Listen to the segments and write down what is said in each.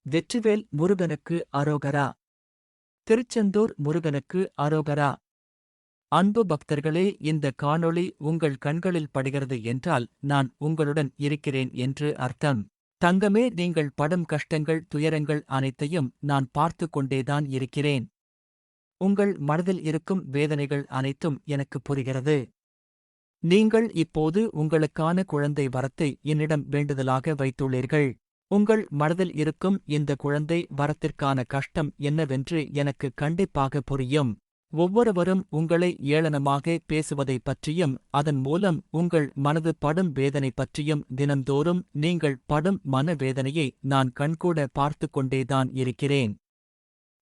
வெற்றிவேல் முருகனுக்கு அரோகரா. திருச்செந்தூர் முருகனுக்கு அரோகரா. அன்பு பக்தர்களே, இந்த காணொளி உங்கள் கண்களில் படுகிறது என்றால் நான் உங்களுடன் இருக்கிறேன் என்று அர்த்தம். தங்கமே, நீங்கள் படும் கஷ்டங்கள், துயரங்கள் அனைத்தையும் நான் பார்த்துக் கொண்டேதான் இருக்கிறேன். உங்கள் மனதில் இருக்கும் வேதனைகள் அனைத்தும் எனக்கு புரிகிறது. நீங்கள் இப்போது உங்களுக்கான குழந்தை வரத்தை என்னிடம் வேண்டுதலாக வைத்துள்ளீர்கள். உங்கள் மனதில் இருக்கும் இந்த குழந்தை வரத்திற்கான கஷ்டம் என்னவென்று எனக்கு கண்டிப்பாக புரியும். ஒவ்வொருவரும் உங்களை ஏளனமாக பேசுவதைப் பற்றியும் அதன் மூலம் உங்கள் மனது படும் வேதனை பற்றியும் தினந்தோறும் நீங்கள் படும் மனவேதனையை நான் கண்கூட பார்த்துக் கொண்டேதான் இருக்கிறேன்.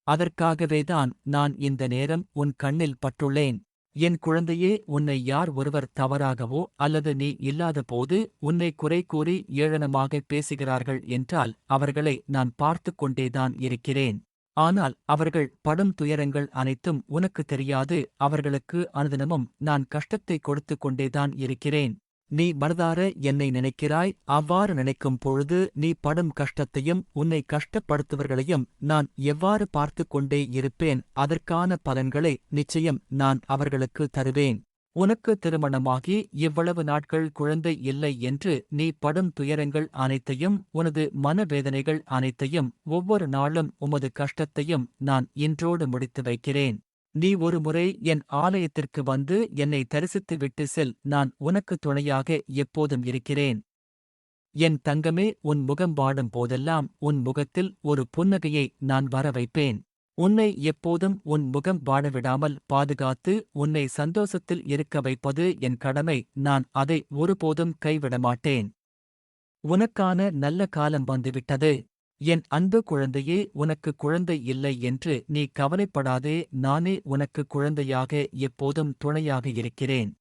அதற்காகவேதான் நான் இந்த நேரம் உன் கண்ணில் பட்டுள்ளேன். என் குழந்தையே, உன்னை யார் ஒருவர் தவறாகவோ அல்லது நீ இல்லாதபோது உன்னை குறை கூறி ஏளனமாக பேசுகிறார்கள் என்றால் அவர்களை நான் பார்த்துக் கொண்டேதான் இருக்கிறேன். ஆனால் அவர்கள் படும் துயரங்கள் அனைத்தும் உனக்கு தெரியாது. அவர்களுக்கு அனுதினமும் நான் கஷ்டத்தை கொடுத்துக் கொண்டேதான் இருக்கிறேன். நீ மனதார என்னை நினைக்கிறாய். அவ்வாறு நினைக்கும் பொழுது நீ படும் கஷ்டத்தையும் உன்னை கஷ்டப்படுத்துவர்களையும் நான் எவ்வாறு பார்த்துக் கொண்டே இருப்பேன். அதற்கான பலன்களை நிச்சயம் நான் அவர்களுக்கு தருவேன். உனக்கு திருமணமாகி இவ்வளவு நாட்கள் குழந்தை இல்லை என்று நீ படும் துயரங்கள் அனைத்தையும், உனது மனவேதனைகள் அனைத்தையும், ஒவ்வொரு நாளும் உமது கஷ்டத்தையும் நான் இன்றோடு முடித்து வைக்கிறேன். நீ ஒரு முறை என் ஆலயத்திற்கு வந்து என்னை தரிசித்துவிட்டு செல். நான் உனக்கு துணையாக எப்போதும் இருக்கிறேன். என் தங்கமே, உன் முகம் வாடும் போதெல்லாம் உன் முகத்தில் ஒரு புன்னகையை நான் வர வைப்பேன். உன்னை எப்போதும் உன் முகம் வாடவிடாமல் பாதுகாத்து உன்னை சந்தோஷத்தில் இருக்க வைப்பது என் கடமை. நான் அதை ஒருபோதும் கைவிடமாட்டேன். உனக்கான நல்ல காலம் வந்துவிட்டது. என் அன்பு குழந்தையே, உனக்கு குழந்தை இல்லை என்று நீ கவலைப்படாதே. நானே உனக்கு குழந்தையாக எப்போதும் துணையாக இருக்கிறேன்.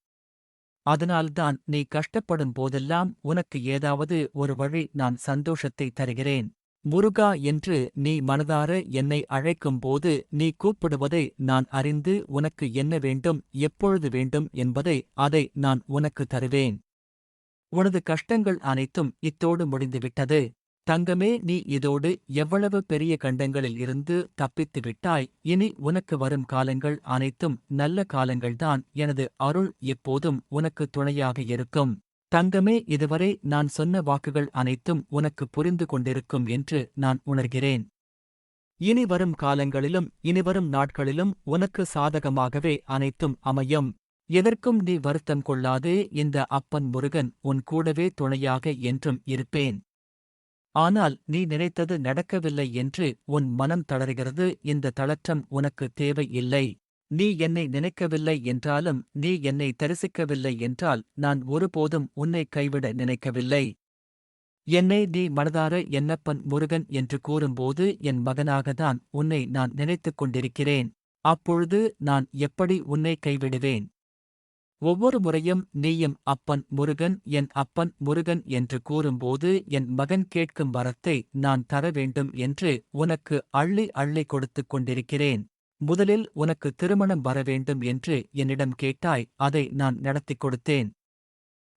அதனால்தான் நீ கஷ்டப்படும் போதெல்லாம் உனக்கு ஏதாவது ஒரு வழி நான் சந்தோஷத்தை தருகிறேன். முருகா என்று நீ மனதார என்னை அழைக்கும்போது நீ கூப்பிடுவதை நான் அறிந்து உனக்கு என்ன வேண்டும், எப்பொழுது வேண்டும் என்பதை அதை நான் உனக்கு தருவேன். உனது கஷ்டங்கள் அனைத்தும் இத்தோடு முடிந்துவிட்டது. தங்கமே, நீ இதோடு எவ்வளவு பெரிய கண்டங்களில் இருந்து தப்பித்து விட்டாய். இனி உனக்கு வரும் காலங்கள் அனைத்தும் நல்ல காலங்கள்தான். எனது அருள் எப்போதும் உனக்கு துணையாக இருக்கும். தங்கமே, இதுவரை நான் சொன்ன வாக்குகள் அனைத்தும் உனக்கு புரிந்து கொண்டிருக்கும் என்று நான் உணர்கிறேன். இனி வரும் காலங்களிலும் இனிவரும் நாட்களிலும் உனக்கு சாதகமாகவே அனைத்தும் அமையும். எதற்கும் நீ வருத்தம் கொள்ளாதே. இந்த அப்பன் முருகன் உன் கூடவே துணையாக என்றும் இருப்பேன். ஆனால் நீ நினைத்தது நடக்கவில்லை என்று உன் மனம் தளறுகிறது. இந்த தளற்றம் உனக்கு தேவை இல்லை. நீ என்னை நினைக்கவில்லை என்றாலும், நீ என்னை தரிசிக்கவில்லை என்றால் நான் ஒருபோதும் உன்னை கைவிட நினைக்கவில்லை. என்னை நீ மனதார என்னப்பன் முருகன் என்று கூறும்போது என் மகனாகத்தான் உன்னை நான் நினைத்துக் கொண்டிருக்கிறேன். அப்பொழுது நான் எப்படி உன்னை கைவிடுவேன்? ஒவ்வொரு முறையும் நீயும் அப்பன் முருகன், என் அப்பன் முருகன் என்று கூறும்போது என் மகன் கேட்கும் வரத்தை நான் தர வேண்டும் என்று உனக்கு அள்ளி அள்ளி கொடுத்துக் கொண்டிருக்கிறேன். முதலில் உனக்கு திருமணம் வரவேண்டும் என்று என்னிடம் கேட்டாய். அதை நான் நடத்திக் கொடுத்தேன்.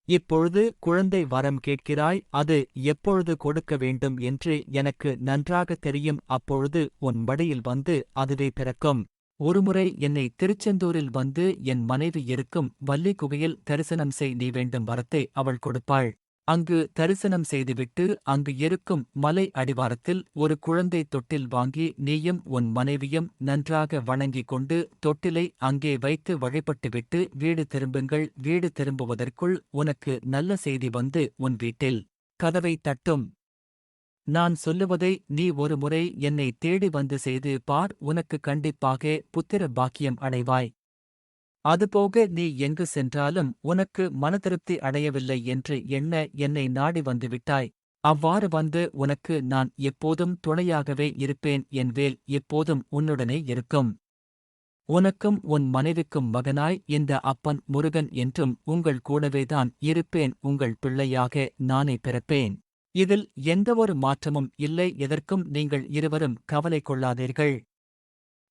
இப்பொழுது குழந்தை வரம் கேட்கிறாய். அது எப்பொழுது கொடுக்க வேண்டும் என்று எனக்கு நன்றாக தெரியும். அப்பொழுது உன் மடியில் வந்து அதுவே பிறக்கும். ஒருமுறை என்னை திருச்செந்தூரில் வந்து என் மனைவி இருக்கும் வள்ளி குகையில் தரிசனம் செய். நீ வேண்டும் வரத்தை அவள் கொடுப்பாள். அங்கு தரிசனம் செய்துவிட்டு அங்கு இருக்கும் மலை அடிவாரத்தில் ஒரு குழந்தை தொட்டில் வாங்கி நீயும் உன் மனைவியும் நன்றாக வணங்கிக் கொண்டு தொட்டிலை அங்கே வைத்து வழிபட்டுவிட்டு வீடு திரும்புங்கள். வீடு திரும்புவதற்குள் உனக்கு நல்ல செய்தி வந்து உன் வீட்டில் கதவை தட்டும். நான் சொல்லுவதை நீ ஒரு முறை என்னை தேடி வந்து செய்து பார். உனக்கு கண்டிப்பாக புத்திர பாக்கியம் அடைவாய். அதுபோக நீ எங்கு சென்றாலும் உனக்கு மனதிருப்தி அடையவில்லை என்று எண்ண என்னை நாடி வந்துவிட்டாய். அவ்வாறு வந்து உனக்கு நான் எப்போதும் துணையாகவே இருப்பேன். என் வேல் எப்போதும் உன்னுடனே இருக்கும். உனக்கும் உன் மனைவிக்கும் மகனாய் இந்த அப்பன் முருகன் என்றும் உங்கள் கூடவேதான் இருப்பேன். உங்கள் பிள்ளையாக நானே பிறப்பேன். இதில் எந்தவொரு மாற்றமும் இல்லை. எதற்கும் நீங்கள் இருவரும் கவலை கொள்ளாதீர்கள்.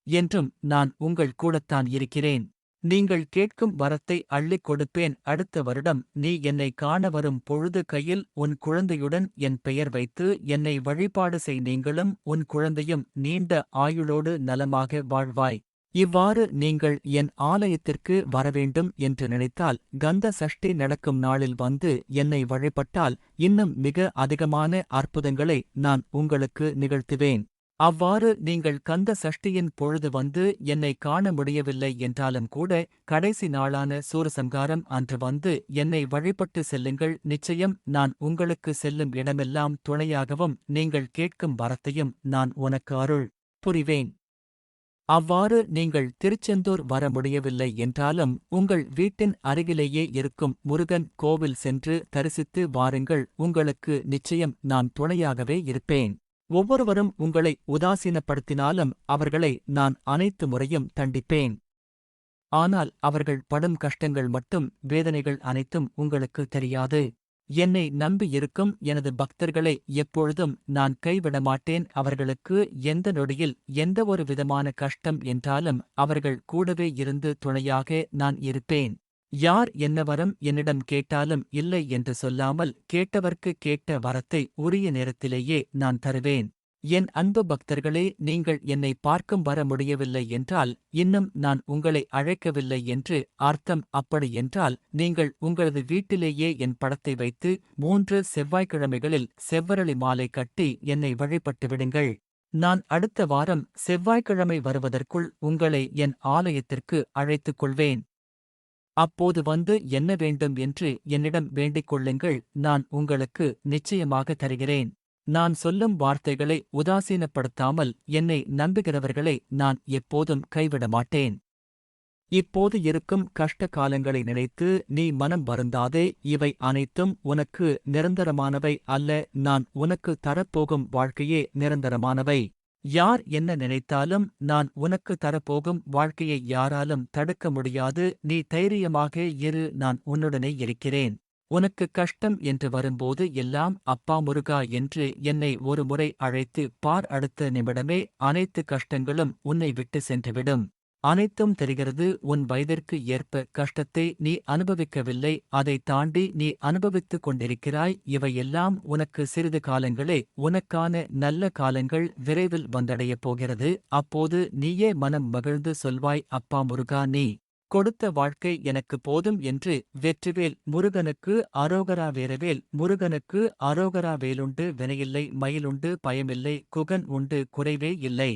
என்றும் நான் உங்கள் கூடத்தான் இருக்கிறேன். நீங்கள் கேட்கும் வரத்தை அள்ளிக் கொடுப்பேன். அடுத்த வருடம் நீ என்னை காண வரும் பொழுது கையில் உன் குழந்தையுடன் என் பெயர் வைத்து என்னை வழிபாடு செய். நீங்களும் உன் குழந்தையும் நீண்ட ஆயுளோடு நலமாக வாழ்வாய். இவ்வாறு நீங்கள் என் ஆலயத்திற்கு வரவேண்டும் என்று நினைத்தால் கந்த சஷ்டி நடக்கும் நாளில் வந்து என்னை வழிபட்டால் இன்னும் மிக அதிகமான அற்புதங்களை நான் உங்களுக்கு நிகழ்த்துவேன். அவ்வாறு நீங்கள் கந்த சஷ்டியின் பொழுது வந்து என்னை காண முடியவில்லை என்றாலும் கூட கடைசி நாளான சூரசம்காரம் அன்று வந்து என்னை வழிபட்டு செல்லுங்கள். நிச்சயம் நான் உங்களுக்கு செல்லும் இடமெல்லாம் துணையாகவும் நீங்கள் கேட்கும் வரத்தையும் நான் உனக்கு அருள் புரிவேன். அவ்வாறு நீங்கள் திருச்செந்தூர் வர முடியவில்லை என்றாலும் உங்கள் வீட்டின் அருகிலேயே இருக்கும் முருகன் கோவில் சென்று தரிசித்து வாருங்கள். உங்களுக்கு நிச்சயம் நான் துணையாகவே இருப்பேன். ஒவ்வொருவரும் உங்களை உதாசீனப்படுத்தினாலும் அவர்களை நான் அனைத்து முறையும் தண்டிப்பேன். ஆனால் அவர்கள் படும் கஷ்டங்கள் மட்டும் வேதனைகள் அனைத்தும் உங்களுக்கு தெரியாது. என்னை நம்பியிருக்கும் எனது பக்தர்களை எப்பொழுதும் நான் கைவிடமாட்டேன். அவர்களுக்கு எந்த நொடியில் எந்த ஒரு விதமான கஷ்டம் என்றாலும் அவர்கள் கூடவே இருந்து துணையாக நான் இருப்பேன். யார் என்ன வரம் என்னிடம் கேட்டாலும் இல்லை என்று சொல்லாமல் கேட்டவர்க்கு கேட்ட வரத்தை உரிய நேரத்திலேயே நான் தருவேன். என் அன்பு பக்தர்களே, நீங்கள் என்னை பார்க்கும் வர முடியவில்லை என்றால் இன்னும் நான் உங்களை அழைக்கவில்லை என்று அர்த்தம். அப்படி என்றால் நீங்கள் உங்களது வீட்டிலேயே என் படத்தை வைத்து 3 செவ்வாய்க்கிழமைகளில் செவ்வரளி மாலை கட்டி என்னை வழிபட்டு விடுங்கள். நான் அடுத்த வாரம் செவ்வாய்க்கிழமை வருவதற்குள் உங்களை என் ஆலயத்திற்கு அழைத்துக் கொள்வேன். அப்போது வந்து என்ன வேண்டும் என்று என்னிடம் வேண்டிக் கொள்ளுங்கள். நான் உங்களுக்கு நிச்சயமாக தருகிறேன். நான் சொல்லும் வார்த்தைகளை உதாசீனப்படுத்தாமல் என்னை நம்புகிறவர்களை நான் எப்போதும் கைவிட மாட்டேன். இப்போது இருக்கும் கஷ்ட காலங்களை நினைத்து நீ மனம் வருந்தாதே. இவை அனைத்தும் உனக்கு நிரந்தரமானவை அல்ல. நான் உனக்கு தரப்போகும் வாழ்க்கையே நிரந்தரமானவை. யார் என்ன நினைத்தாலும் நான் உனக்கு தரப்போகும் வாழ்க்கையை யாராலும் தடுக்க முடியாது. நீ தைரியமாக இரு, நான் உன்னுடனே இருக்கிறேன். உனக்கு கஷ்டம் என்று வரும்போது எல்லாம் அப்பா முருகா என்று என்னை ஒரு முறை அழைத்து பார். அடுத்த நிமிடமே அனைத்து கஷ்டங்களும் உன்னை விட்டு சென்றுவிடும். அனைத்தும் தெரிகிறது. உன் வயதிற்கு ஏற்ப கஷ்டத்தை நீ அனுபவிக்கவில்லை, அதை தாண்டி நீ அனுபவித்துக் கொண்டிருக்கிறாய். இவையெல்லாம் உனக்கு சிறிது காலங்களே. உனக்கான நல்ல காலங்கள் விரைவில் வந்தடையப் போகிறது. அப்போது நீயே மனம் மகிழ்ந்து சொல்வாய், அப்பா முருகா, நீ கொடுத்த வாழ்க்கை எனக்கு போதும் என்று. வெற்றிவேல் முருகனுக்கு அரோகரா. வேரவேல் முருகனுக்கு அரோகரா. வேலுண்டு வினையில்லை, மயிலுண்டு பயமில்லை, குகன் உண்டு குறைவே இல்லை.